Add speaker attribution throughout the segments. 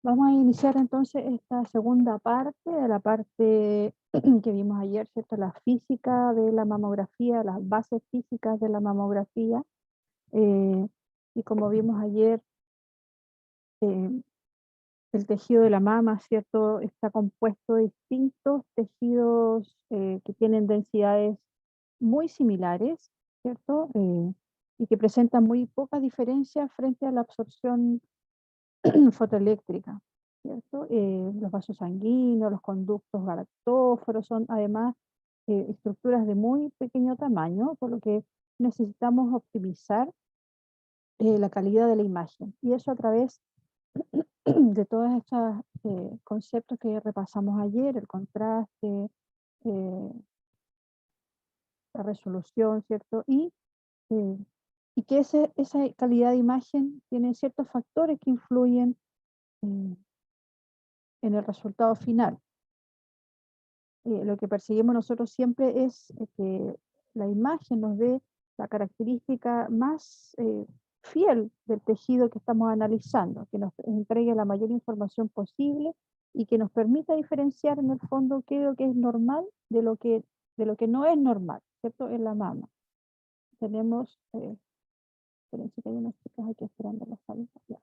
Speaker 1: Vamos a iniciar entonces esta segunda parte de la parte que vimos ayer, ¿cierto? La física de la mamografía, las bases físicas de la mamografía. eh, y como vimos ayer, eh, el tejido de la mama, ¿cierto? Está compuesto de distintos tejidos que tienen densidades muy similares, ¿cierto? Y que presentan muy poca diferencia frente a la absorción fotoeléctrica, ¿cierto? Los vasos sanguíneos, los conductos galactóferos son además estructuras de muy pequeño tamaño, por lo que necesitamos optimizar la calidad de la imagen. Y eso a través de todos estos conceptos que repasamos ayer, el contraste, eh, la resolución, ¿cierto? Eh, y que esa calidad de imagen tiene ciertos factores que influyen eh, en el resultado final. Lo que perseguimos nosotros siempre es que la imagen nos dé la característica más fiel del tejido que estamos analizando, que nos entregue la mayor información posible y que nos permita diferenciar en el fondo qué es lo que es normal de lo que no es normal, ¿cierto? En la mama. Tenemos, espérense que hay unas chicas aquí esperando la sala. Ya.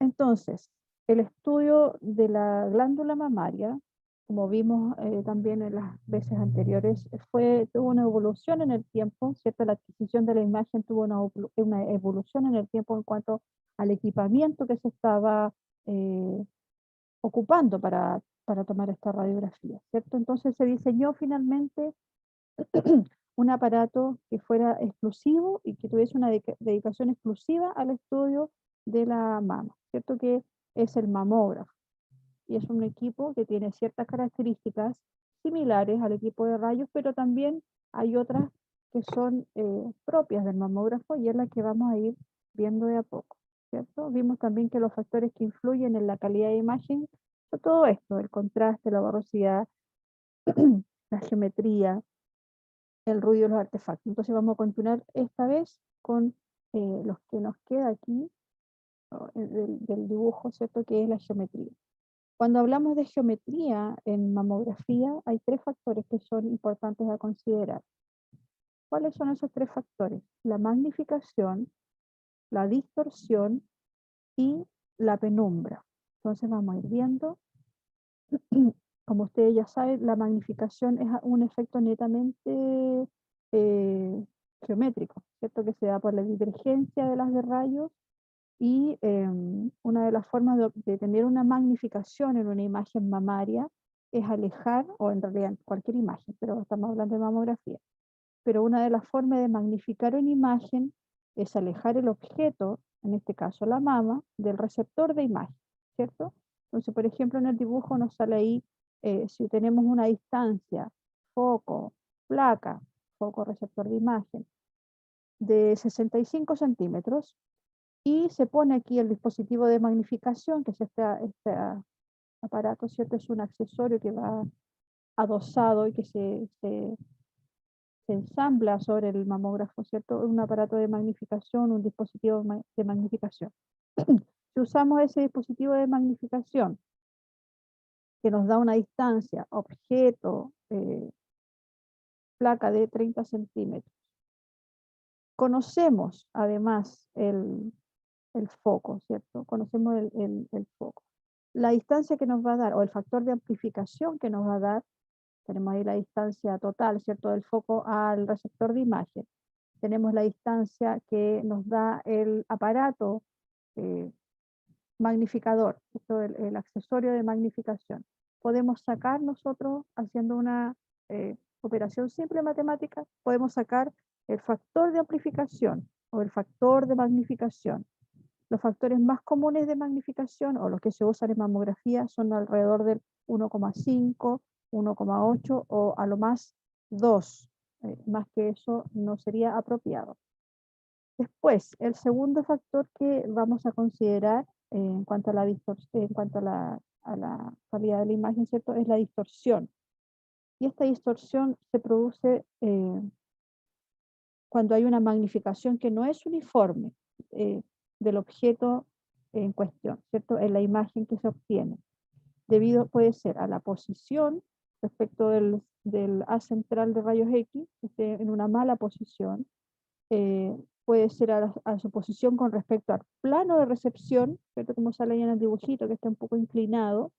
Speaker 1: Entonces, el estudio de la glándula mamaria, como vimos también en las veces anteriores, tuvo una evolución en el tiempo, ¿cierto? La adquisición de la imagen tuvo una evolución en el tiempo en cuanto al equipamiento que se estaba eh, ocupando para tomar esta radiografía, ¿cierto? Entonces se diseñó finalmente un aparato que fuera exclusivo y que tuviese una dedicación exclusiva al estudio de la mama, ¿cierto? Que es el mamógrafo. Y es un equipo que tiene ciertas características similares al equipo de rayos, pero también hay otras que son propias del mamógrafo y es la que vamos a ir viendo de a poco, ¿cierto? Vimos también que los factores que influyen en la calidad de imagen son todo esto, el contraste, la borrosidad, la geometría, el ruido de los artefactos. Entonces vamos a continuar esta vez con los que nos queda aquí, ¿no? Del dibujo, ¿cierto? Que es la geometría. Cuando hablamos de geometría en mamografía, hay tres factores que son importantes a considerar. ¿Cuáles son esos tres factores? La magnificación, la distorsión y la penumbra. Entonces vamos a ir viendo. Como ustedes ya saben, la magnificación es un efecto netamente geométrico, ¿cierto? Que se da por la divergencia de las de rayos y una de las formas de tener una magnificación en una imagen mamaria es alejar, o en realidad en cualquier imagen, pero estamos hablando de mamografía, pero una de las formas de magnificar una imagen es alejar el objeto, en este caso la mama, del receptor de imagen, ¿cierto? Entonces, por ejemplo, en el dibujo nos sale ahí, si tenemos una distancia, foco, placa, foco receptor de imagen, de 65 centímetros, y se pone aquí el dispositivo de magnificación, que es este aparato, ¿cierto? Es un accesorio que va adosado y que se ensambla sobre el mamógrafo, ¿cierto? Un aparato de magnificación, un dispositivo de magnificación. Si usamos ese dispositivo de magnificación que nos da una distancia, objeto, placa de 30 centímetros, conocemos además el foco, ¿cierto? Conocemos el foco. La distancia que nos va a dar, o el factor de amplificación que nos va a dar, tenemos ahí la distancia total, ¿cierto? Del foco al receptor de imagen. Tenemos la distancia que nos da el aparato eh, magnificador, ¿cierto? El accesorio de magnificación. Podemos sacar nosotros, haciendo una operación simple matemática, podemos sacar el factor de amplificación o el factor de magnificación. Los factores más comunes de magnificación o los que se usan en mamografía son alrededor del 1,5, 1,8 o a lo más 2. Más que eso no sería apropiado. Después, el segundo factor que vamos a considerar en cuanto a la calidad de la imagen, ¿cierto? Es la distorsión. Y esta distorsión se produce cuando hay una magnificación que no es uniforme. del objeto en cuestión, ¿cierto? En la imagen que se obtiene. Puede ser a la posición respecto del haz central de rayos X, que esté en una mala posición, puede ser a su posición con respecto al plano de recepción, ¿cierto? Como sale ahí en el dibujito, que está un poco inclinado,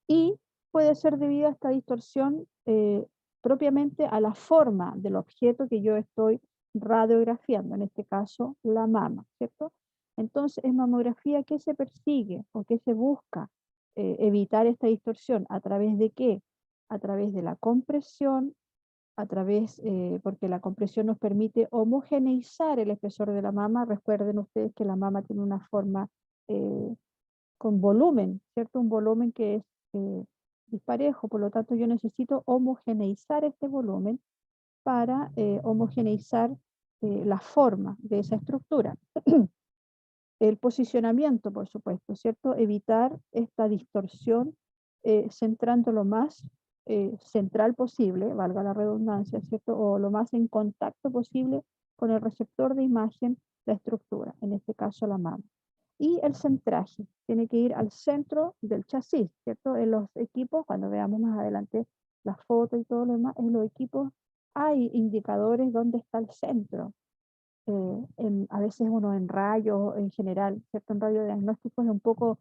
Speaker 1: y puede ser debido a esta distorsión propiamente a la forma del objeto que yo estoy radiografiando, en este caso la mama, ¿cierto? Entonces, en mamografía, ¿qué se persigue o qué se busca? Evitar esta distorsión. ¿A través de qué? A través de la compresión, porque la compresión nos permite homogeneizar el espesor de la mama. Recuerden ustedes que la mama tiene una forma con volumen, ¿cierto? Un volumen que es disparejo, por lo tanto yo necesito homogeneizar este volumen para homogeneizar la forma de esa estructura. El posicionamiento, por supuesto, ¿cierto? Evitar esta distorsión centrando lo más central posible, valga la redundancia, ¿cierto? O lo más en contacto posible con el receptor de imagen, la estructura, en este caso la mama. Y el centraje, tiene que ir al centro del chasis, ¿cierto? En los equipos, cuando veamos más adelante las fotos y todo lo demás, en los equipos hay indicadores donde está el centro. A veces uno en rayos en general, ¿cierto? En radiodiagnósticos es un poco,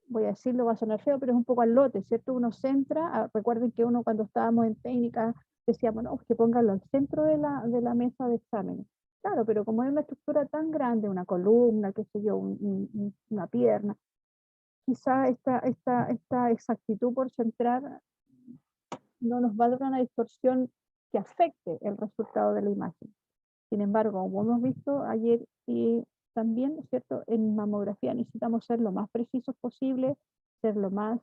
Speaker 1: voy a decirlo, va a sonar feo, pero es un poco al lote, ¿cierto? Uno centra, recuerden que uno cuando estábamos en técnica decíamos, no, que pónganlo al centro de la mesa de exámenes. Claro, pero como es una estructura tan grande, una columna, qué sé yo, una pierna, quizá esta exactitud por centrar no nos va a dar una distorsión que afecte el resultado de la imagen. Sin embargo, como hemos visto ayer y también, ¿cierto? En mamografía necesitamos ser lo más precisos posible, ser lo más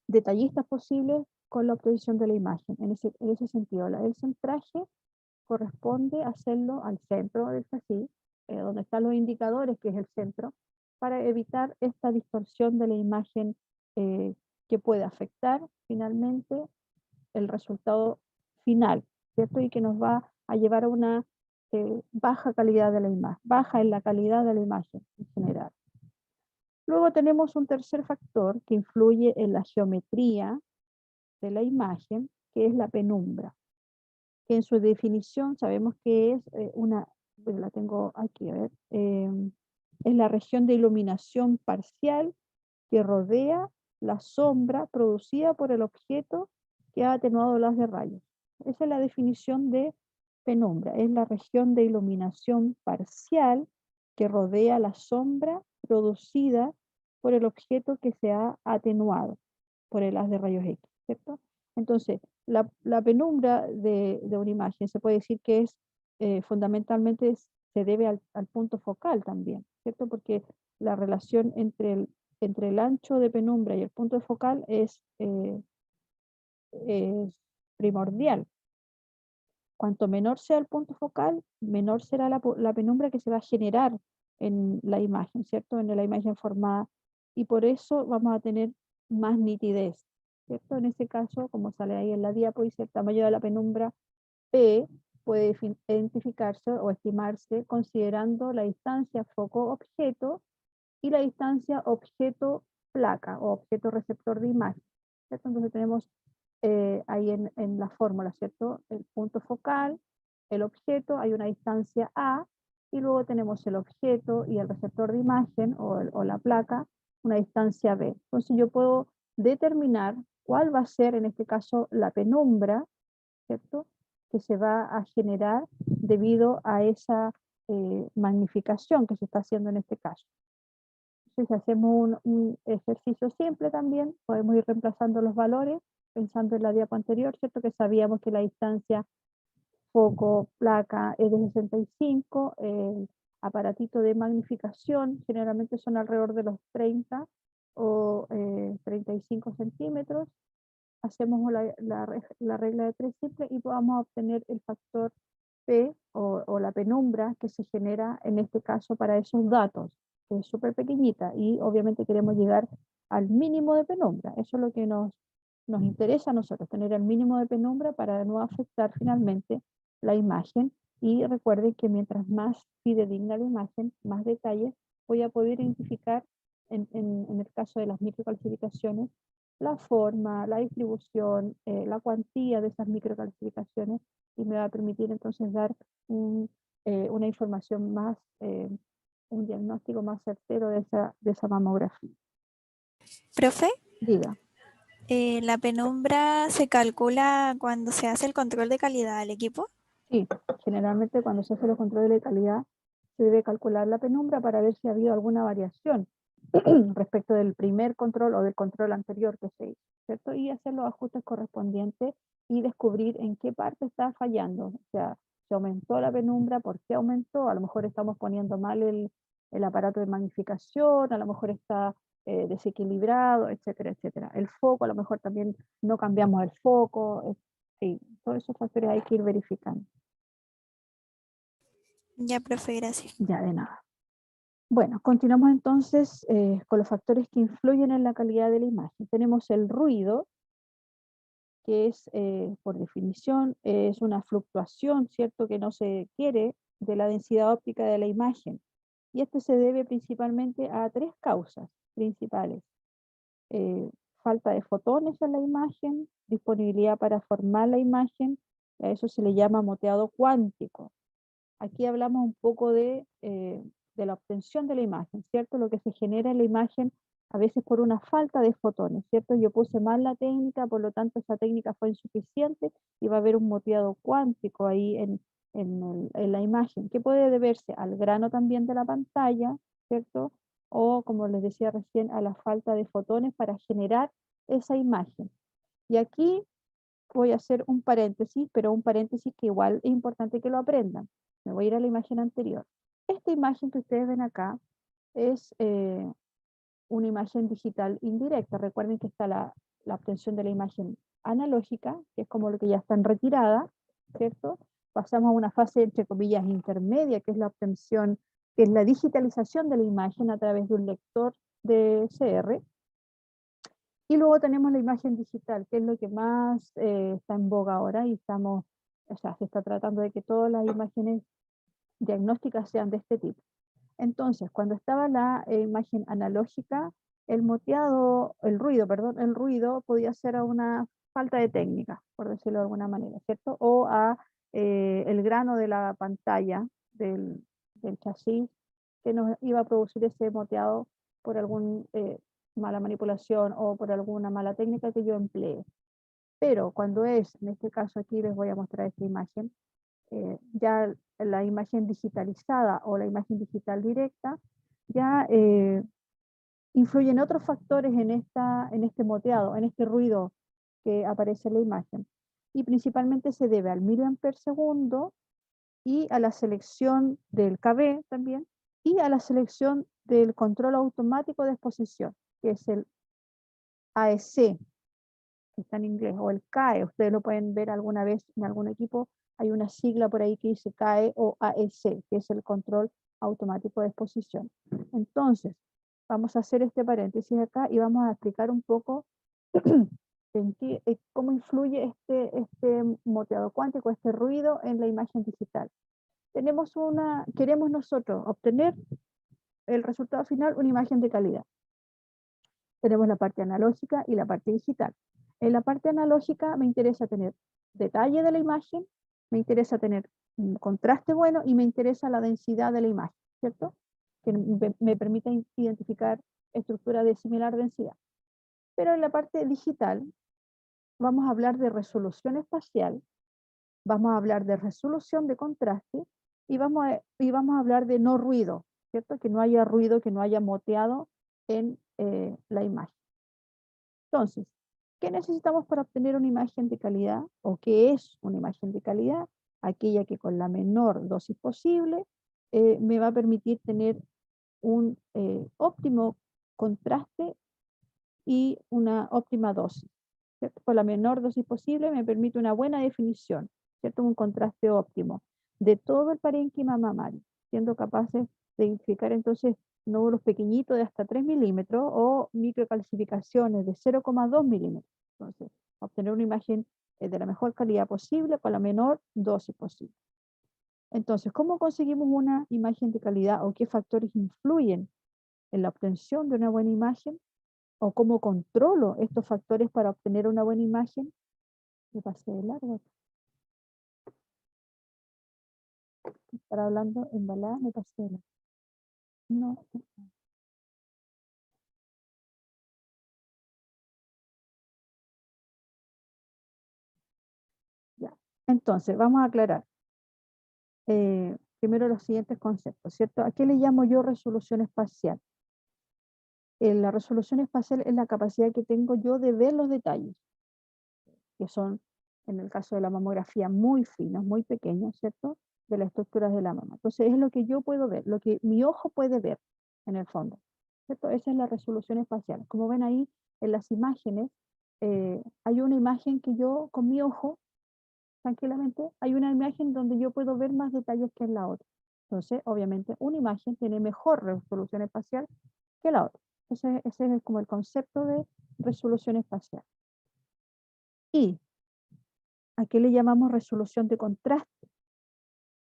Speaker 1: detallistas posible con la obtención de la imagen. En ese sentido, el centraje corresponde hacerlo al centro del chasis, donde están los indicadores, que es el centro, para evitar esta distorsión de la imagen que puede afectar finalmente el resultado final, ¿cierto? Y que nos va a llevar a una baja calidad de la imagen, baja en la calidad de la imagen en general. Luego tenemos un tercer factor que influye en la geometría de la imagen, que es la penumbra, que en su definición sabemos que es bueno, la tengo aquí, a ver, es la región de iluminación parcial que rodea la sombra producida por el objeto que ha atenuado las de rayos. Esa es la definición de penumbra, es la región de iluminación parcial que rodea la sombra producida por el objeto que se ha atenuado por el haz de rayos X, ¿cierto? Entonces, la penumbra de una imagen se puede decir que es fundamentalmente se debe al punto focal también, ¿cierto? Porque la relación entre el ancho de penumbra y el punto focal es primordial. Cuanto menor sea el punto focal, menor será la penumbra que se va a generar en la imagen, ¿cierto? En la imagen formada. Y por eso vamos a tener más nitidez, ¿cierto? En este caso, como sale ahí en la diapositiva, el tamaño de la penumbra P puede identificarse o estimarse considerando la distancia foco-objeto y la distancia objeto-placa o objeto receptor de imagen, ¿cierto? Entonces tenemos ahí en la fórmula, ¿cierto? El punto focal, el objeto, hay una distancia A, y luego tenemos el objeto y el receptor de imagen o la placa, una distancia B. Entonces yo puedo determinar cuál va a ser, en este caso, la penumbra, ¿cierto? Que se va a generar debido a esa magnificación que se está haciendo en este caso. Entonces, si hacemos un ejercicio simple también, podemos ir reemplazando los valores, pensando en la diapo anterior, ¿cierto? Que sabíamos que la distancia foco-placa es de 65, el aparatito de magnificación generalmente son alrededor de los 30 o 35 centímetros. Hacemos la regla de 3 simple y vamos a obtener el factor P o la penumbra que se genera en este caso para esos datos, que es súper pequeñita y obviamente queremos llegar al mínimo de penumbra. Eso es lo que nos interesa a nosotros, tener el mínimo de penumbra para no afectar finalmente la imagen Y recuerden que mientras más fidedigna la imagen, más detalles, voy a poder identificar, en el caso de las microcalcificaciones, la forma, la distribución, la cuantía de esas microcalcificaciones, y me va a permitir entonces dar una información más, un diagnóstico más certero de esa mamografía.
Speaker 2: Profe,
Speaker 1: Diga.
Speaker 2: ¿la penumbra se calcula cuando se hace el control de calidad del equipo?
Speaker 1: Sí, generalmente cuando se hace los controles de calidad se debe calcular la penumbra para ver si ha habido alguna variación respecto del primer control o del control anterior que se hizo, ¿cierto? Y hacer los ajustes correspondientes y descubrir en qué parte está fallando. O sea, se aumentó la penumbra, ¿por qué aumentó? A lo mejor estamos poniendo mal el aparato de magnificación, a lo mejor está desequilibrado, etcétera, etcétera. El foco, a lo mejor también no cambiamos el foco, sí, todos esos factores hay que ir verificando.
Speaker 2: Ya, profe, gracias.
Speaker 1: Ya, de nada. Bueno, continuamos entonces con los factores que influyen en la calidad de la imagen. Tenemos el ruido, que es, por definición, es una fluctuación, ¿cierto?, que no se quiere de la densidad óptica de la imagen. Y esto se debe principalmente a tres causas principales. Falta de fotones en la imagen, disponibilidad para formar la imagen, a eso se le llama moteado cuántico. Aquí hablamos un poco de la obtención de la imagen, ¿cierto? Lo que se genera en la imagen a veces por una falta de fotones, ¿cierto? Yo puse mal la técnica, por lo tanto esa técnica fue insuficiente y va a haber un moteado cuántico ahí en la imagen, que puede deberse al grano también de la pantalla, ¿cierto? O, como les decía recién, a la falta de fotones para generar esa imagen. Y aquí voy a hacer un paréntesis, pero un paréntesis que igual es importante que lo aprendan. Me voy a ir a la imagen anterior. Esta imagen que ustedes ven acá es una imagen digital indirecta. Recuerden que está la obtención de la imagen analógica, que es como lo que ya está en retirada, ¿cierto? Pasamos a una fase, entre comillas, intermedia, que es la obtención, que es la digitalización de la imagen a través de un lector de CR. Y luego tenemos la imagen digital, que es lo que más está en boga ahora, y estamos, o sea, se está tratando de que todas las imágenes diagnósticas sean de este tipo. Entonces, cuando estaba la imagen analógica, el moteado, el ruido podía ser a una falta de técnica, por decirlo de alguna manera, ¿cierto? O a el grano de la pantalla del chasis que nos iba a producir ese moteado por alguna mala manipulación o por alguna mala técnica que yo emplee. Pero cuando es, en este caso aquí les voy a mostrar esta imagen, ya la imagen digitalizada o la imagen digital directa, ya influyen otros factores en este moteado, en este ruido que aparece en la imagen. Y principalmente se debe al miliamper segundo y a la selección del KB también, y a la selección del control automático de exposición, que es el AEC, que está en inglés, o el CAE. Ustedes lo pueden ver alguna vez en algún equipo, hay una sigla por ahí que dice CAE o AEC, que es el control automático de exposición. Entonces, vamos a hacer este paréntesis acá y vamos a explicar un poco cómo influye este moteado cuántico, este ruido en la imagen digital. Queremos nosotros obtener el resultado final, una imagen de calidad. Tenemos la parte analógica y la parte digital. En la parte analógica me interesa tener detalle de la imagen, me interesa tener un contraste bueno y me interesa la densidad de la imagen, ¿cierto? Que me permita identificar estructuras de similar densidad. Pero en la parte digital vamos a hablar de resolución espacial, vamos a hablar de resolución de contraste y vamos a hablar de no ruido, ¿cierto? Que no haya ruido, que no haya moteado en la imagen. Entonces, ¿qué necesitamos para obtener una imagen de calidad? ¿O qué es una imagen de calidad? Aquella que con la menor dosis posible me va a permitir tener un óptimo contraste y una óptima dosis, ¿cierto? Con la menor dosis posible me permite una buena definición, ¿cierto? Un contraste óptimo de todo el parénquima mamario, siendo capaces de identificar entonces nódulos pequeñitos de hasta 3 milímetros o microcalcificaciones de 0,2 milímetros. Entonces, obtener una imagen de la mejor calidad posible con la menor dosis posible. Entonces, ¿cómo conseguimos una imagen de calidad o qué factores influyen en la obtención de una buena imagen? ¿O cómo controlo estos factores para obtener una buena imagen? Me pasé de largo. Estar hablando en balada, me pasé de largo. No. Ya. Entonces, vamos a aclarar primero los siguientes conceptos, ¿cierto? ¿A qué le llamo yo resolución espacial? La resolución espacial es la capacidad que tengo yo de ver los detalles, que son, en el caso de la mamografía, muy finos, muy pequeños, ¿cierto? De las estructuras de la mama. Entonces, es lo que yo puedo ver, lo que mi ojo puede ver, en el fondo, ¿cierto? Esa es la resolución espacial. Como ven ahí en las imágenes, hay una imagen que yo, con mi ojo, tranquilamente, hay una imagen donde yo puedo ver más detalles que en la otra. Entonces, obviamente, una imagen tiene mejor resolución espacial que la otra. Entonces, ese es como el concepto de resolución espacial. ¿Y a qué le llamamos resolución de contraste?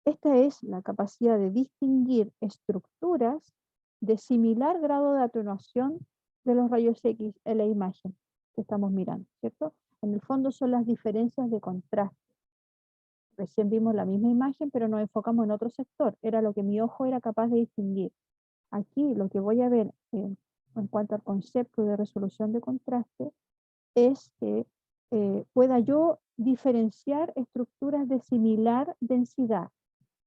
Speaker 1: Esta es la capacidad de distinguir estructuras de similar grado de atenuación de los rayos X en la imagen que estamos mirando, ¿cierto? En el fondo son las diferencias de contraste. Recién vimos la misma imagen, pero nos enfocamos en otro sector. Era lo que mi ojo era capaz de distinguir. Aquí lo que voy a ver en cuanto al concepto de resolución de contraste es que pueda yo diferenciar estructuras de similar densidad.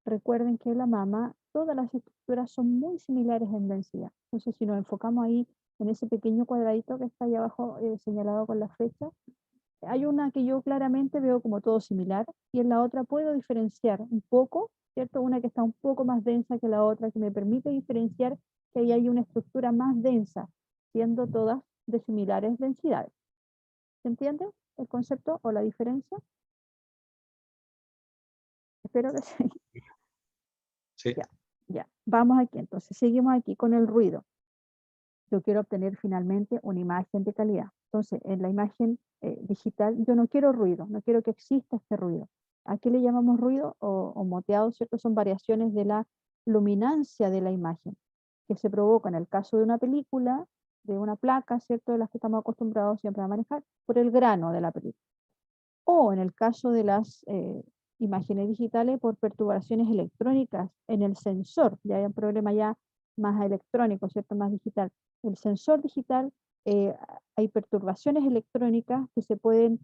Speaker 1: Recuerden que en la mama todas las estructuras son muy similares en densidad. Entonces, si nos enfocamos ahí en ese pequeño cuadradito que está ahí abajo señalado con la flecha, hay una que yo claramente veo como todo similar y en la otra puedo diferenciar un poco, ¿cierto? Una que está un poco más densa que la otra, que me permite diferenciar que ahí hay una estructura más densa, siendo todas de similares densidades. ¿Se entiende el concepto o la diferencia? Espero que sí.
Speaker 3: Sí.
Speaker 1: Ya, ya. Vamos aquí, entonces, seguimos aquí con el ruido. Yo quiero obtener finalmente una imagen de calidad. Entonces, en la imagen digital, yo no quiero ruido, no quiero que exista este ruido. ¿A qué le llamamos ruido o moteado? ¿Cierto? Son variaciones de la luminancia de la imagen, que se provoca en el caso de una película, de una placa, ¿cierto? De las que estamos acostumbrados siempre a manejar, por el grano de la película. O en el caso de las imágenes digitales, por perturbaciones electrónicas en el sensor. Ya hay un problema ya más electrónico, ¿cierto? Más digital. El sensor digital, hay perturbaciones electrónicas que pueden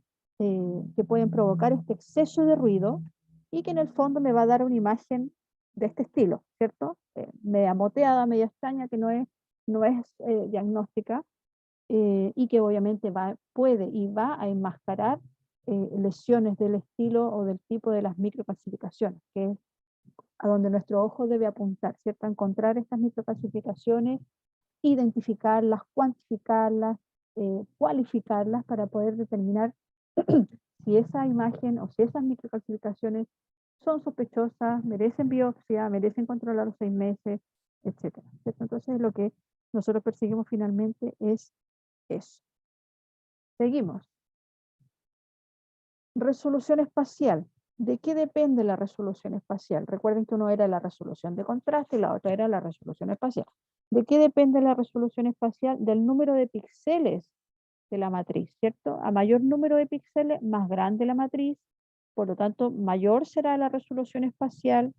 Speaker 1: provocar este exceso de ruido y que en el fondo me va a dar una imagen de este estilo, ¿cierto? Media moteada, media extraña, que no es diagnóstica, y que obviamente puede y va a enmascarar lesiones del estilo o del tipo de las microcalcificaciones, que es a donde nuestro ojo debe apuntar, ¿cierto? Encontrar estas microcalcificaciones, identificarlas, cuantificarlas, cualificarlas para poder determinar si esa imagen o si esas microcalcificaciones son sospechosas, merecen biopsia, merecen control a los 6 meses, etcétera, ¿cierto? Entonces lo que nosotros perseguimos finalmente es eso. Seguimos. Resolución espacial. ¿De qué depende la resolución espacial? Recuerden que uno era la resolución de contraste y la otra era la resolución espacial. ¿De qué depende la resolución espacial? Del número de píxeles de la matriz, ¿cierto? A mayor número de píxeles, más grande la matriz, por lo tanto, mayor será la resolución espacial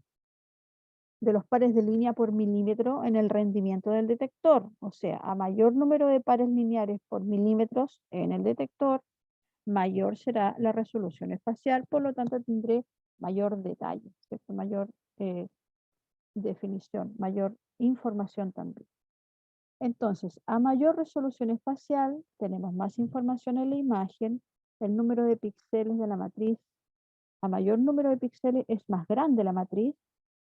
Speaker 1: de los pares de línea por milímetro en el rendimiento del detector. O sea, a mayor número de pares lineares por milímetros en el detector, mayor será la resolución espacial, por lo tanto tendré mayor detalle, ¿cierto? Mayor definición, mayor información también. Entonces, a mayor resolución espacial, tenemos más información en la imagen, el número de píxeles de la matriz, a mayor número de píxeles es más grande la matriz,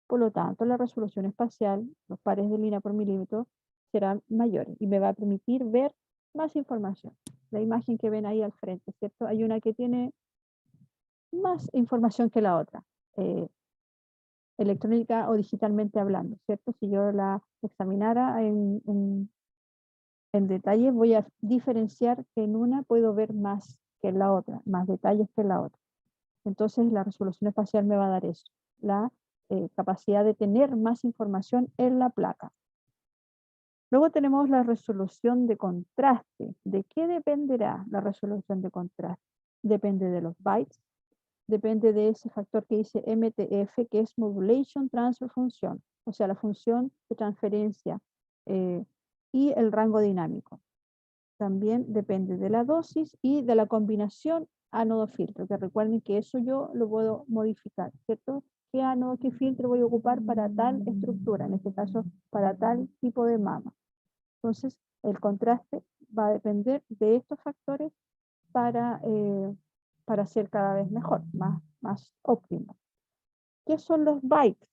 Speaker 1: por lo tanto la resolución espacial, los pares de línea por milímetro, serán mayores y me va a permitir ver más información. La imagen que ven ahí al frente, ¿cierto? Hay una que tiene más información que la otra, electrónica o digitalmente hablando, ¿cierto? Si yo la examinara en detalle, voy a diferenciar que en una puedo ver más que en la otra, más detalles que en la otra. Entonces la resolución espacial me va a dar eso, la capacidad de tener más información en la placa. Luego tenemos la resolución de contraste. ¿De qué dependerá la resolución de contraste? Depende de los bytes, depende de ese factor que dice MTF, que es Modulation Transfer Function, o sea, la función de transferencia y el rango dinámico. También depende de la dosis y de la combinación ánodo-filtro, que recuerden que eso yo lo puedo modificar, ¿cierto? ¿Qué ánodo, qué filtro voy a ocupar para tal estructura? En este caso, para tal tipo de mama. Entonces, el contraste va a depender de estos factores para ser cada vez mejor, más óptimo. ¿Qué son los bytes?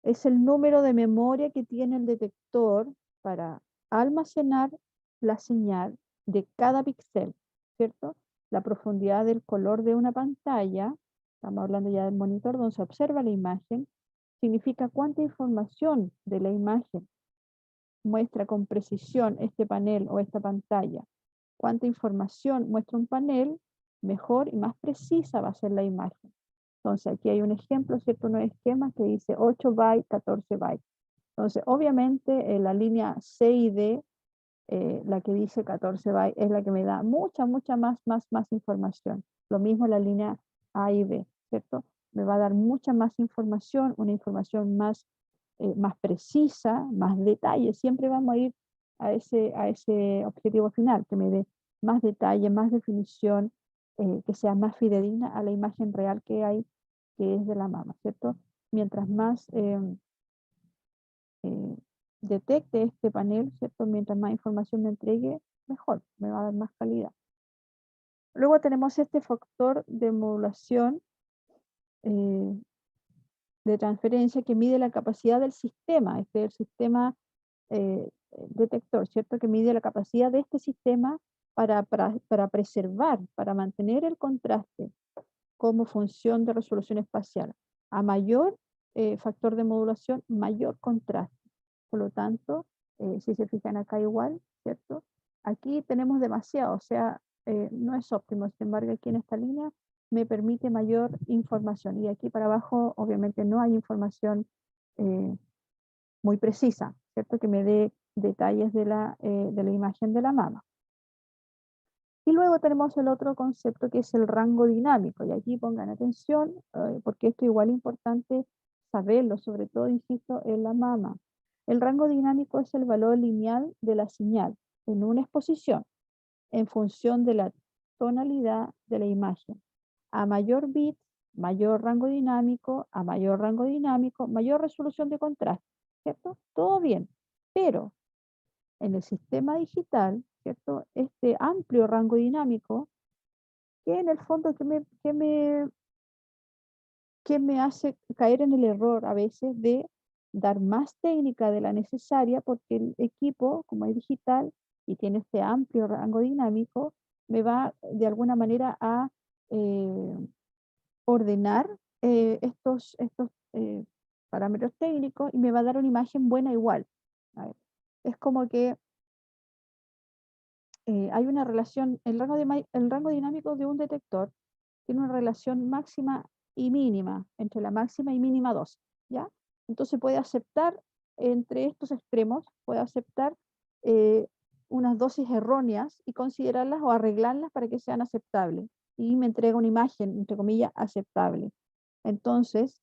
Speaker 1: Es el número de memoria que tiene el detector para almacenar la señal de cada píxel, ¿cierto? La profundidad del color de una pantalla, estamos hablando ya del monitor donde se observa la imagen, significa cuánta información de la imagen muestra con precisión este panel o esta pantalla. Cuánta información muestra un panel, mejor y más precisa va a ser la imagen. Entonces aquí hay un ejemplo, ¿cierto? Un esquema que dice 8 bytes, 14 bytes. Entonces, obviamente, la línea C y D, la que dice 14 bytes, es la que me da mucha más información. Lo mismo la línea A y B, ¿cierto? Me va a dar mucha más información, una información más precisa, más detalle. Siempre vamos a ir a ese objetivo final, que me dé más detalle, más definición, que sea más fidedigna a la imagen real que hay, que es de la mama, ¿cierto? Mientras más detecte este panel, ¿cierto? Mientras más información me entregue, mejor, me va a dar más calidad. Luego tenemos este factor de modulación de transferencia que mide la capacidad del sistema, este es el sistema detector, ¿cierto? Que mide la capacidad de este sistema para preservar, para mantener el contraste como función de resolución espacial. A mayor factor de modulación, mayor contraste. Por lo tanto, si se fijan acá igual, ¿cierto? Aquí tenemos demasiado, o sea, no es óptimo. Sin embargo, aquí en esta línea me permite mayor información. Y aquí para abajo, obviamente, no hay información muy precisa, ¿cierto? Que me dé detalles de la imagen de la mama. Y luego tenemos el otro concepto que es el rango dinámico. Y aquí pongan atención, porque esto igual es importante saberlo, sobre todo, insisto, en la mama. El rango dinámico es el valor lineal de la señal en una exposición en función de la tonalidad de la imagen. A mayor bit, mayor rango dinámico, a mayor rango dinámico, mayor resolución de contraste, ¿cierto? Todo bien, pero en el sistema digital, ¿cierto? Este amplio rango dinámico, que en el fondo que me hace caer en el error a veces de dar más técnica de la necesaria, porque el equipo, como es digital y tiene este amplio rango dinámico, me va de alguna manera a ordenar estos parámetros técnicos y me va a dar una imagen buena igual. A ver, es como que hay una relación, el rango dinámico de un detector tiene una relación máxima y mínima, entre la máxima y mínima dosis, ¿ya? Entonces puede aceptar, entre estos extremos, puede aceptar unas dosis erróneas y considerarlas o arreglarlas para que sean aceptables. Y me entrega una imagen, entre comillas, aceptable. Entonces,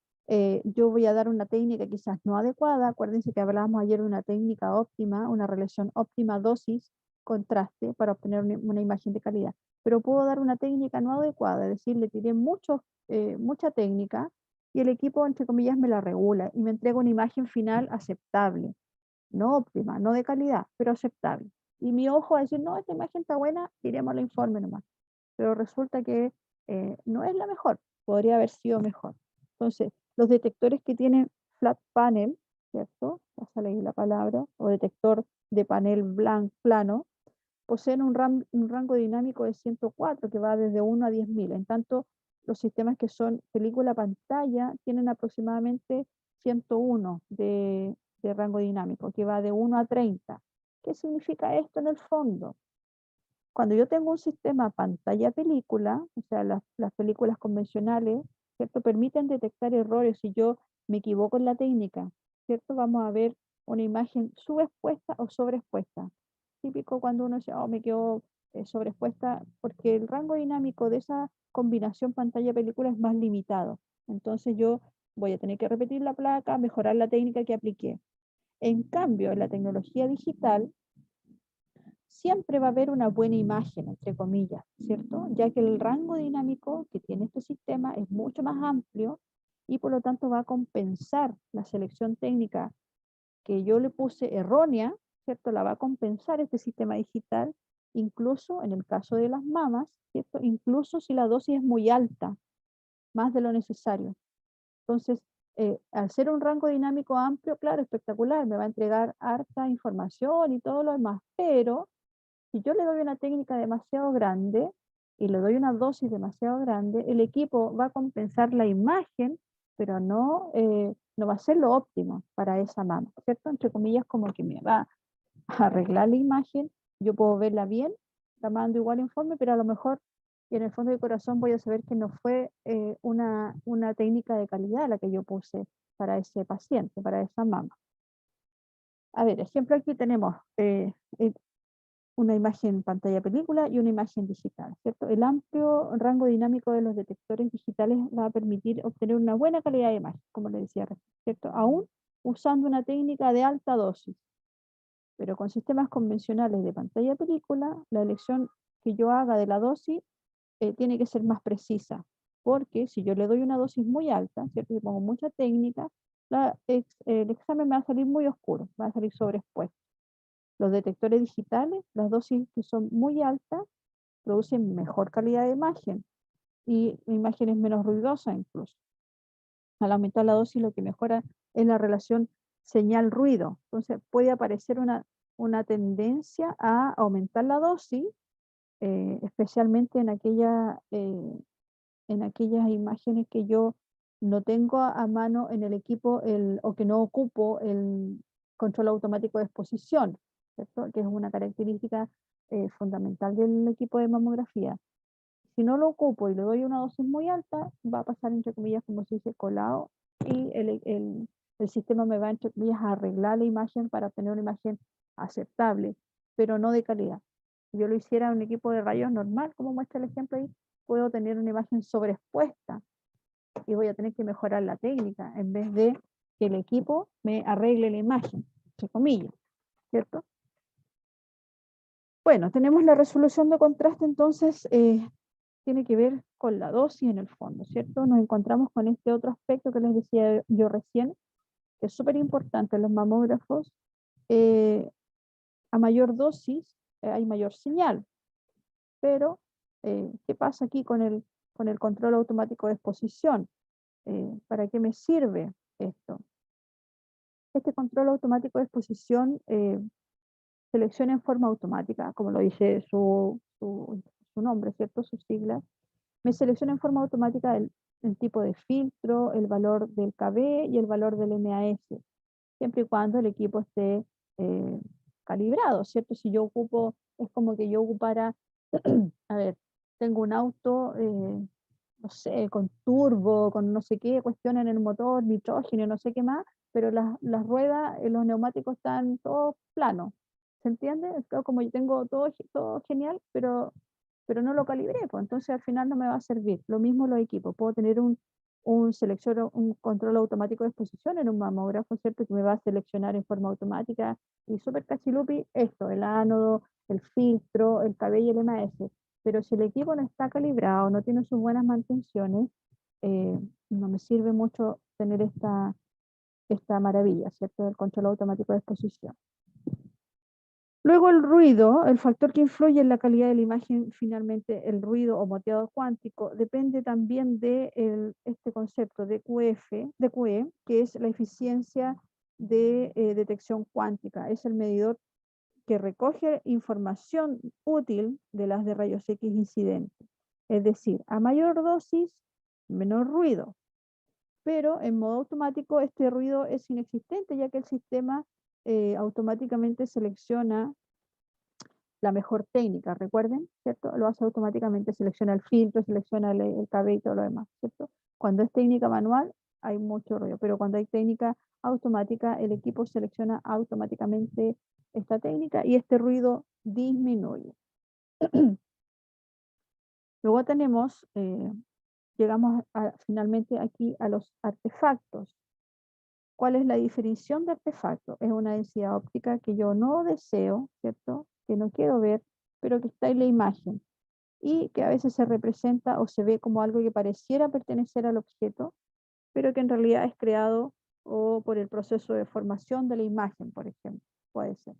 Speaker 1: yo voy a dar una técnica quizás no adecuada. Acuérdense que hablábamos ayer de una técnica óptima, una relación óptima dosis-contraste para obtener una imagen de calidad. Pero puedo dar una técnica no adecuada, es decir, le tiré mucha técnica y el equipo, entre comillas, me la regula y me entrega una imagen final aceptable, no óptima, no de calidad, pero aceptable. Y mi ojo va a decir, no, esta imagen está buena, tiremos el informe nomás. Pero resulta que no es la mejor, podría haber sido mejor. Entonces, los detectores que tienen flat panel, ¿cierto? Ya sale ahí la palabra, o detector de panel plano, poseen un rango dinámico de 104 que va desde 1 a 10.000. En tanto, los sistemas que son película-pantalla tienen aproximadamente 101 de rango dinámico, que va de 1 a 30. ¿Qué significa esto en el fondo? Cuando yo tengo un sistema pantalla-película, o sea, las películas convencionales, ¿cierto? Permiten detectar errores. Si yo me equivoco en la técnica, ¿cierto? Vamos a ver una imagen subexpuesta o sobreexpuesta. Típico cuando uno dice, oh, me quedó sobreexpuesta, porque el rango dinámico de esa combinación pantalla-película es más limitado. Entonces yo voy a tener que repetir la placa, mejorar la técnica que apliqué. En cambio, en la tecnología digital, siempre va a haber una buena imagen, entre comillas, ¿cierto? Ya que el rango dinámico que tiene este sistema es mucho más amplio y por lo tanto va a compensar la selección técnica que yo le puse errónea, ¿cierto? La va a compensar este sistema digital, incluso en el caso de las mamas, ¿cierto? Incluso si la dosis es muy alta, más de lo necesario. Entonces, al ser un rango dinámico amplio, claro, espectacular, me va a entregar harta información y todo lo demás, pero si yo le doy una técnica demasiado grande y le doy una dosis demasiado grande, el equipo va a compensar la imagen, pero no va a ser lo óptimo para esa mama, ¿cierto? Entre comillas, como que me va a arreglar la imagen, yo puedo verla bien, la mando igual informe, pero a lo mejor en el fondo del corazón voy a saber que no fue una técnica de calidad la que yo puse para ese paciente, para esa mama. A ver, ejemplo, aquí tenemos una imagen pantalla película y una imagen digital, ¿cierto? El amplio rango dinámico de los detectores digitales va a permitir obtener una buena calidad de imagen, como le decía recién, ¿cierto? Aún usando una técnica de alta dosis. Pero con sistemas convencionales de pantalla película, la elección que yo haga de la dosis tiene que ser más precisa, porque si yo le doy una dosis muy alta, ¿cierto? Si pongo mucha técnica, el examen me va a salir muy oscuro, va a salir sobreexpuesto. Los detectores digitales, las dosis que son muy altas, producen mejor calidad de imagen y imágenes menos ruidosas incluso. Al aumentar la dosis lo que mejora es la relación señal-ruido. Entonces puede aparecer una tendencia a aumentar la dosis, especialmente en aquellas imágenes que yo no tengo a mano en el equipo o que no ocupo el control automático de exposición, ¿cierto? Que es una característica fundamental del equipo de mamografía. Si no lo ocupo y le doy una dosis muy alta, va a pasar, entre comillas, como se dice, colado, y el sistema me va, entre comillas, a arreglar la imagen para obtener una imagen aceptable, pero no de calidad. Si yo lo hiciera en un equipo de rayos normal, como muestra el ejemplo ahí, puedo tener una imagen sobreexpuesta y voy a tener que mejorar la técnica en vez de que el equipo me arregle la imagen, entre comillas, ¿cierto? Bueno, tenemos la resolución de contraste, entonces tiene que ver con la dosis en el fondo, ¿cierto? Nos encontramos con este otro aspecto que les decía yo recién, que es súper importante en los mamógrafos. A mayor dosis hay mayor señal, pero ¿qué pasa aquí con el control automático de exposición? ¿Para qué me sirve esto? Este control automático de exposición selecciona en forma automática, como lo dice su nombre, ¿cierto? Sus siglas. Me selecciona en forma automática el tipo de filtro, el valor del KB y el valor del MAS, siempre y cuando el equipo esté calibrado, ¿cierto? Si yo ocupo, es como que yo ocupara, a ver, tengo un auto, no sé, con turbo, con no sé qué cuestión en el motor, nitrógeno, no sé qué más, pero las ruedas, los neumáticos están todos planos, ¿se entiende? Es como yo tengo todo genial, pero no lo calibré, pues entonces al final no me va a servir. Lo mismo los equipos, puedo tener un selector, un control automático de exposición en un mamógrafo, ¿cierto? Que me va a seleccionar en forma automática y súper cachilupi esto, el ánodo, el filtro, el cabello y el MAS. Pero si el equipo no está calibrado, no tiene sus buenas mantenciones, no me sirve mucho tener esta maravilla, ¿cierto? El control automático de exposición. Luego el ruido, el factor que influye en la calidad de la imagen, finalmente el ruido o moteado cuántico, depende también de este concepto de QE, que es la eficiencia de detección cuántica. Es el medidor que recoge información útil de las de rayos X incidentes. Es decir, a mayor dosis, menor ruido. Pero en modo automático este ruido es inexistente, ya que el sistema automáticamente selecciona la mejor técnica, recuerden, ¿cierto? Lo hace automáticamente, selecciona el filtro, selecciona el KB y todo lo demás, ¿cierto? Cuando es técnica manual, hay mucho ruido, pero cuando hay técnica automática, el equipo selecciona automáticamente esta técnica y este ruido disminuye. Luego tenemos, llegamos finalmente aquí a los artefactos. ¿Cuál es la definición de artefacto? Es una densidad óptica que yo no deseo, ¿cierto? Que no quiero ver, pero que está en la imagen y que a veces se representa o se ve como algo que pareciera pertenecer al objeto, pero que en realidad es creado o por el proceso de formación de la imagen, por ejemplo, puede ser.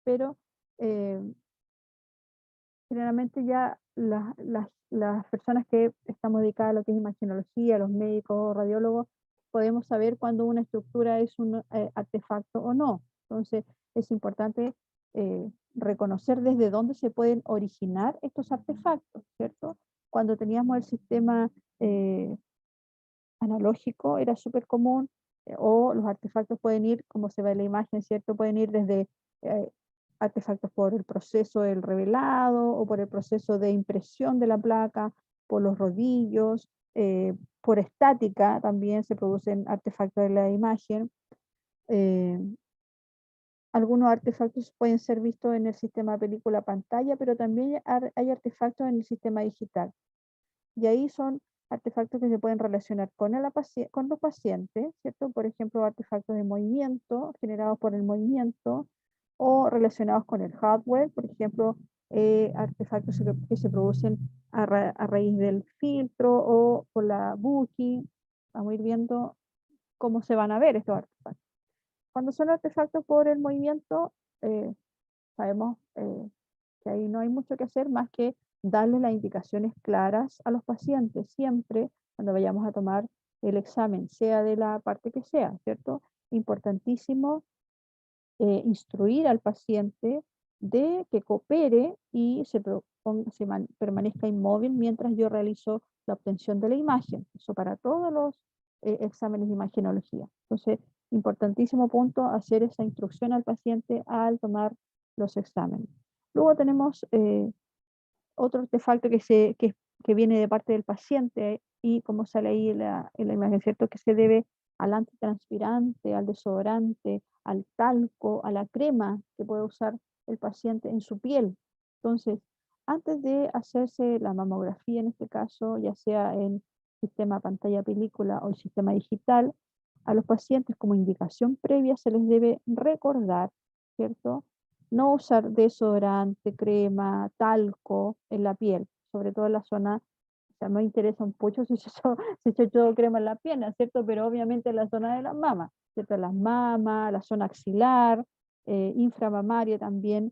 Speaker 1: Pero generalmente ya las personas que estamos dedicadas a lo que es imagenología, los médicos, radiólogos, podemos saber cuando una estructura es un artefacto o no. Entonces es importante reconocer desde dónde se pueden originar estos artefactos, ¿cierto? Cuando teníamos el sistema analógico era súper común, o los artefactos pueden ir, como se ve en la imagen, ¿cierto? Pueden ir desde artefactos por el proceso del revelado o por el proceso de impresión de la placa, por los rodillos, por estática también se producen artefactos de la imagen. Algunos artefactos pueden ser vistos en el sistema película pantalla, pero también hay artefactos en el sistema digital. Y ahí son artefactos que se pueden relacionar con los pacientes, ¿cierto? Por ejemplo, artefactos de movimiento generados por el movimiento o relacionados con el hardware, por ejemplo, artefactos que se producen a raíz del filtro o por la booking. Vamos a ir viendo cómo se van a ver estos artefactos. Cuando son artefactos por el movimiento, sabemos que ahí no hay mucho que hacer más que darle las indicaciones claras a los pacientes siempre cuando vayamos a tomar el examen, sea de la parte que sea, ¿cierto? Importantísimo instruir al paciente de que coopere y permanezca inmóvil mientras yo realizo la obtención de la imagen. Eso para todos los exámenes de imagenología. Entonces, importantísimo punto, hacer esa instrucción al paciente al tomar los exámenes. Luego tenemos otro artefacto que viene de parte del paciente y como sale ahí en la imagen, ¿cierto? Que se debe al antitranspirante, al desodorante, al talco, a la crema que puede usar el paciente en su piel. Entonces, antes de hacerse la mamografía, en este caso, ya sea en sistema pantalla película o el sistema digital, a los pacientes como indicación previa se les debe recordar, ¿cierto? No usar desodorante, crema, talco en la piel, sobre todo en la zona, o sea, me interesa un poco si se echó crema en la pierna, ¿cierto? Pero obviamente en la zona de las mamas, ¿cierto? Las mamas, la zona axilar, inframamaria también.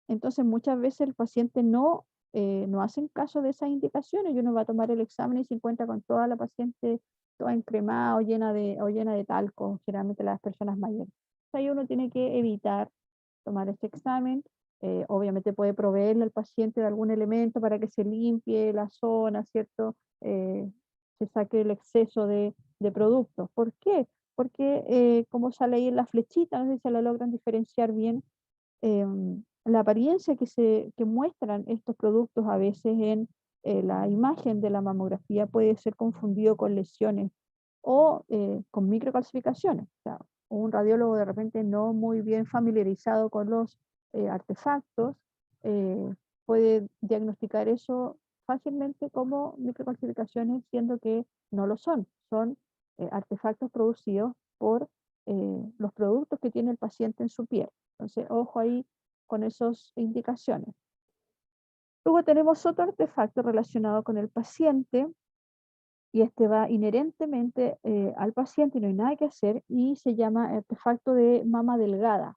Speaker 1: Entonces muchas veces el paciente no hacen caso de esas indicaciones y uno va a tomar el examen y se encuentra con toda la paciente toda encremada o llena de talco, generalmente las personas mayores. Ahí uno tiene que evitar tomar este examen. Obviamente puede proveerle al paciente de algún elemento para que se limpie la zona, ¿cierto? Se saque el exceso de productos. ¿Por qué? Porque como sale ahí en la flechita, no sé si se la logran diferenciar bien, la apariencia que muestran estos productos a veces en la imagen de la mamografía puede ser confundido con lesiones o con microcalcificaciones. O sea, un radiólogo de repente no muy bien familiarizado con los artefactos puede diagnosticar eso fácilmente como microcalcificaciones, siendo que no lo son. Son artefactos producidos por los productos que tiene el paciente en su piel. Entonces, ojo ahí con esas indicaciones. Luego tenemos otro artefacto relacionado con el paciente, y este va inherentemente al paciente y no hay nada que hacer, y se llama artefacto de mama delgada.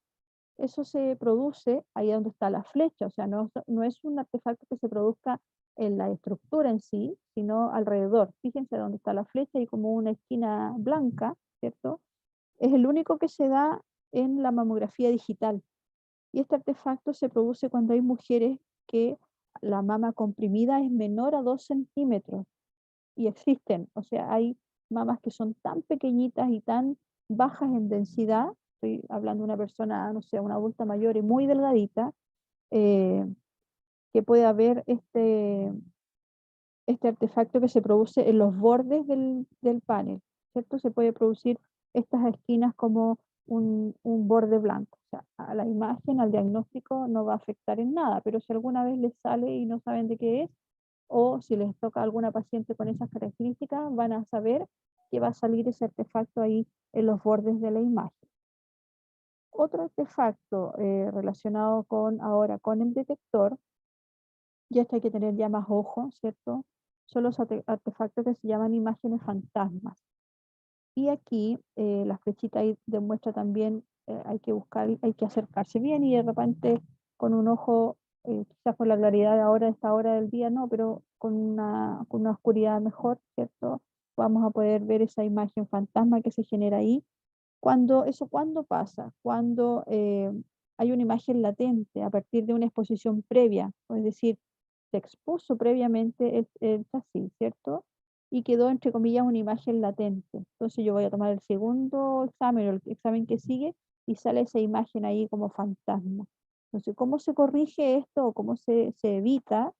Speaker 1: Eso se produce ahí donde está la flecha, o sea, no es un artefacto que se produzca en la estructura en sí, sino alrededor. Fíjense dónde está la flecha y como una esquina blanca, ¿cierto? Es el único que se da en la mamografía digital. Y este artefacto se produce cuando hay mujeres que la mama comprimida es menor a 2 centímetros. Y existen, o sea, hay mamas que son tan pequeñitas y tan bajas en densidad, estoy hablando de una persona, no sé, una adulta mayor y muy delgadita, eh, que puede haber este artefacto que se produce en los bordes del panel. ¿cierto? Se puede producir estas esquinas como un borde blanco. O sea, a la imagen, al diagnóstico no va a afectar en nada, pero si alguna vez les sale y no saben de qué es, o si les toca a alguna paciente con esas características, van a saber que va a salir ese artefacto ahí en los bordes de la imagen. Otro artefacto relacionado ahora con el detector, y esto hay que tener ya más ojo, ¿cierto? Son los artefactos que se llaman imágenes fantasmas. Y aquí la flechita ahí demuestra también, hay que buscar, hay que acercarse bien y de repente con un ojo, quizás por la claridad de ahora, de esta hora del día, no, pero con una oscuridad mejor, ¿cierto? Vamos a poder ver esa imagen fantasma que se genera ahí. ¿Cuándo pasa? Cuando hay una imagen latente a partir de una exposición previa, es decir, se expuso previamente el chasis, ¿cierto? Y quedó, entre comillas, una imagen latente. Entonces yo voy a tomar el segundo examen o el examen que sigue y sale esa imagen ahí como fantasma. Entonces, ¿cómo se corrige esto o cómo se evita?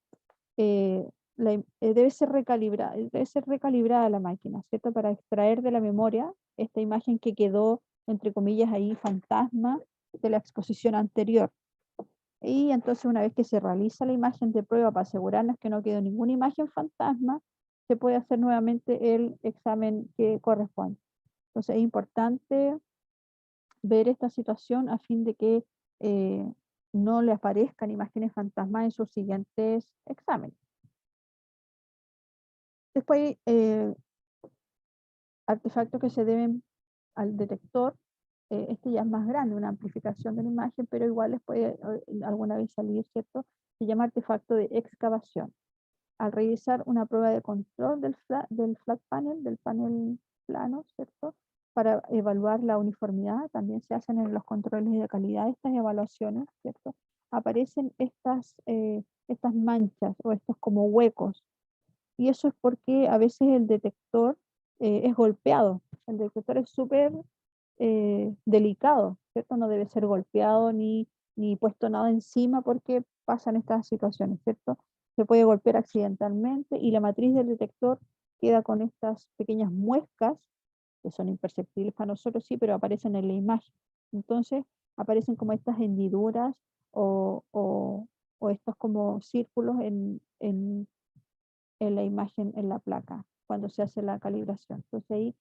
Speaker 1: Debe ser recalibrada la máquina, ¿cierto? Para extraer de la memoria esta imagen que quedó, entre comillas, ahí fantasma de la exposición anterior. Y entonces una vez que se realiza la imagen de prueba para asegurarnos que no quedó ninguna imagen fantasma, se puede hacer nuevamente el examen que corresponde. Entonces es importante ver esta situación a fin de que no le aparezcan imágenes fantasmas en sus siguientes exámenes. Después hay artefactos que se deben al detector. Este ya es más grande, una amplificación de la imagen, pero igual les puede alguna vez salir, ¿cierto? Se llama artefacto de excavación. Al realizar una prueba de control del flat panel, del panel plano, ¿cierto? Para evaluar la uniformidad, también se hacen en los controles de calidad estas evaluaciones, ¿cierto? Aparecen estas manchas o estos como huecos, y eso es porque a veces el detector es golpeado. El detector es súper delicado, ¿cierto? No debe ser golpeado ni puesto nada encima porque pasan estas situaciones, ¿cierto? Se puede golpear accidentalmente y la matriz del detector queda con estas pequeñas muescas que son imperceptibles para nosotros, sí, pero aparecen en la imagen. Entonces aparecen como estas hendiduras o estos como círculos en la imagen, en la placa, cuando se hace la calibración. Entonces ahí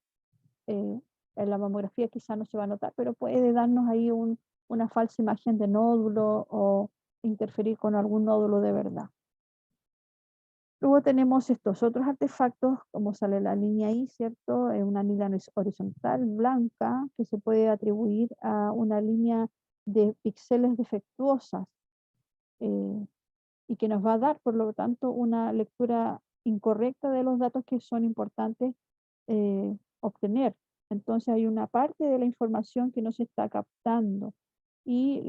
Speaker 1: en la mamografía quizá no se va a notar, pero puede darnos ahí una falsa imagen de nódulo o interferir con algún nódulo de verdad. Luego tenemos estos otros artefactos, como sale la línea ahí, ¿cierto? Una línea horizontal blanca que se puede atribuir a una línea de píxeles defectuosas y que nos va a dar, por lo tanto, una lectura incorrecta de los datos que son importantes obtener. Entonces hay una parte de la información que no se está captando y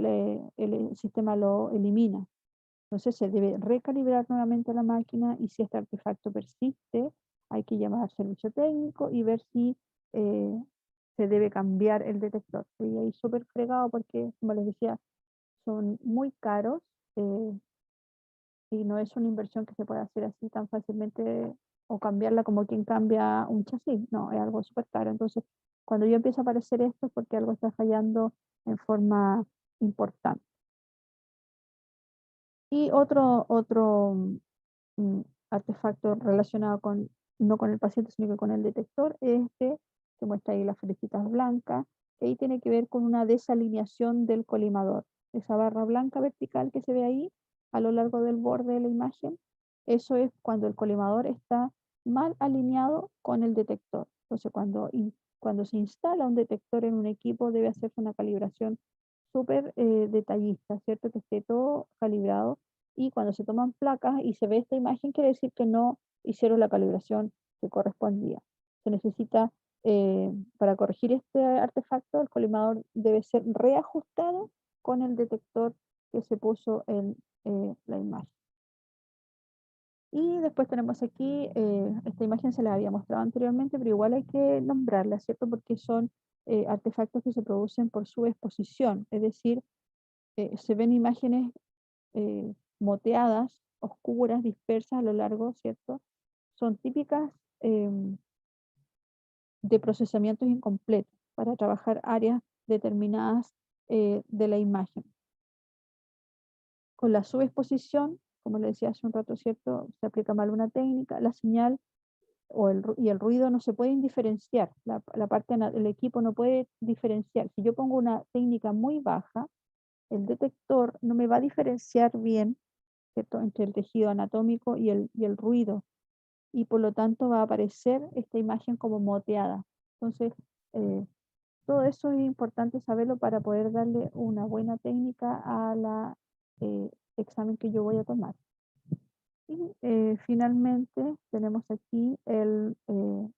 Speaker 1: el sistema lo elimina. Entonces se debe recalibrar nuevamente la máquina y si este artefacto persiste, hay que llamar al servicio técnico y ver si se debe cambiar el detector. Y ahí súper fregado porque, como les decía, son muy caros y no es una inversión que se pueda hacer así tan fácilmente o cambiarla como quien cambia un chasis. No, es algo súper caro. Entonces, cuando yo empiezo a aparecer esto es porque algo está fallando en forma importante. Y otro artefacto relacionado no con el paciente, sino que con el detector, es este, que muestra ahí las flechitas blancas, que ahí tiene que ver con una desalineación del colimador. Esa barra blanca vertical que se ve ahí, a lo largo del borde de la imagen, eso es cuando el colimador está mal alineado con el detector. Entonces, cuando se instala un detector en un equipo, debe hacerse una calibración súper detallista, ¿cierto? Que esté todo calibrado y cuando se toman placas y se ve esta imagen, quiere decir que no hicieron la calibración que correspondía. Se necesita, para corregir este artefacto, el colimador debe ser reajustado con el detector que se puso en la imagen. Y después tenemos aquí, esta imagen se la había mostrado anteriormente, pero igual hay que nombrarla, ¿cierto? Porque son artefactos que se producen por su exposición, es decir, se ven imágenes moteadas, oscuras, dispersas a lo largo, ¿cierto? Son típicas de procesamientos incompletos para trabajar áreas determinadas de la imagen. Con la subexposición, como le decía hace un rato, ¿cierto? Se aplica mal una técnica, la señal y el ruido no se pueden diferenciar, la parte del equipo no puede diferenciar. Si yo pongo una técnica muy baja, el detector no me va a diferenciar bien, ¿cierto?, entre el tejido anatómico y el ruido, y por lo tanto va a aparecer esta imagen como moteada. Entonces, todo eso es importante saberlo para poder darle una buena técnica a la examen que yo voy a tomar. Y finalmente tenemos aquí el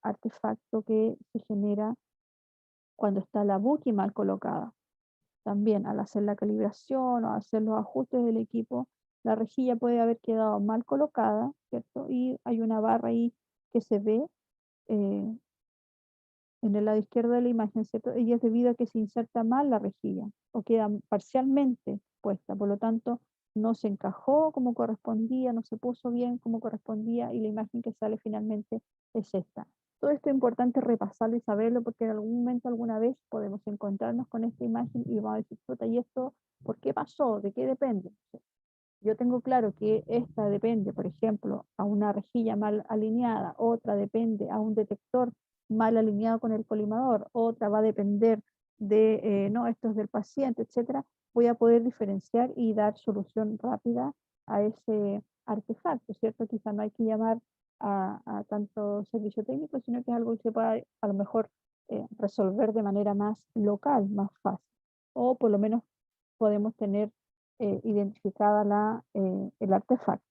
Speaker 1: artefacto que se genera cuando está la Buki mal colocada. También al hacer la calibración o hacer los ajustes del equipo, la rejilla puede haber quedado mal colocada, ¿cierto? Y hay una barra ahí que se ve en el lado izquierdo de la imagen, ¿cierto? Y es debido a que se inserta mal la rejilla o queda parcialmente puesta, por lo tanto no se encajó como correspondía, no se puso bien como correspondía y la imagen que sale finalmente es esta. Todo esto es importante repasarlo y saberlo porque en algún momento, alguna vez, podemos encontrarnos con esta imagen y vamos a decir, puta, ¿y esto por qué pasó? ¿De qué depende? Yo tengo claro que esta depende, por ejemplo, a una rejilla mal alineada, otra depende a un detector mal alineado con el colimador, otra va a depender de, no, esto es del paciente, etcétera. Voy a poder diferenciar y dar solución rápida a ese artefacto, ¿cierto? Quizá no hay que llamar a tanto servicio técnico, sino que es algo que se pueda a lo mejor resolver de manera más local, más fácil. O por lo menos podemos tener identificada el artefacto.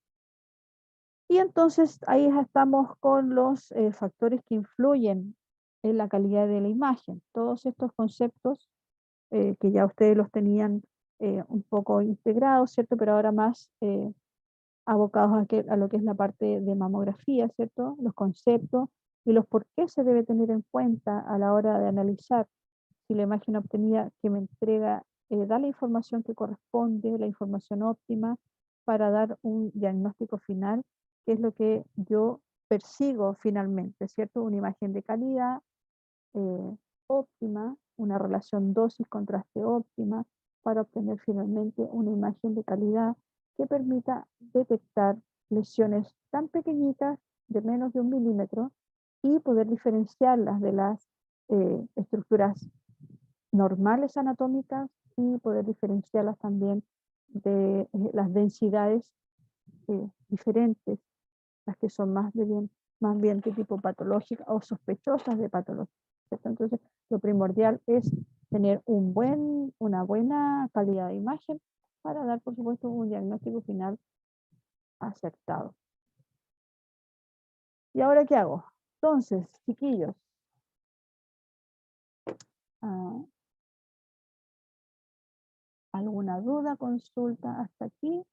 Speaker 1: Y entonces ahí estamos con los factores que influyen en la calidad de la imagen. Todos estos conceptos que ya ustedes los tenían un poco integrados, ¿cierto? Pero ahora más abocados a lo que es la parte de mamografía, ¿cierto? Los conceptos y los por qué se debe tener en cuenta a la hora de analizar si la imagen obtenida que me entrega da la información que corresponde, la información óptima para dar un diagnóstico final, que es lo que yo persigo finalmente, ¿cierto? Una imagen de calidad óptima, una relación dosis-contraste óptima para obtener finalmente una imagen de calidad que permita detectar lesiones tan pequeñitas de menos de 1 milímetro y poder diferenciarlas de las estructuras normales anatómicas y poder diferenciarlas también de las densidades diferentes, las que son más bien de tipo patológica o sospechosas de patología, ¿cierto? Entonces, lo primordial es tener una buena calidad de imagen para dar, por supuesto, un diagnóstico final acertado. ¿Y ahora qué hago? Entonces, chiquillos, ¿alguna duda, consulta hasta aquí?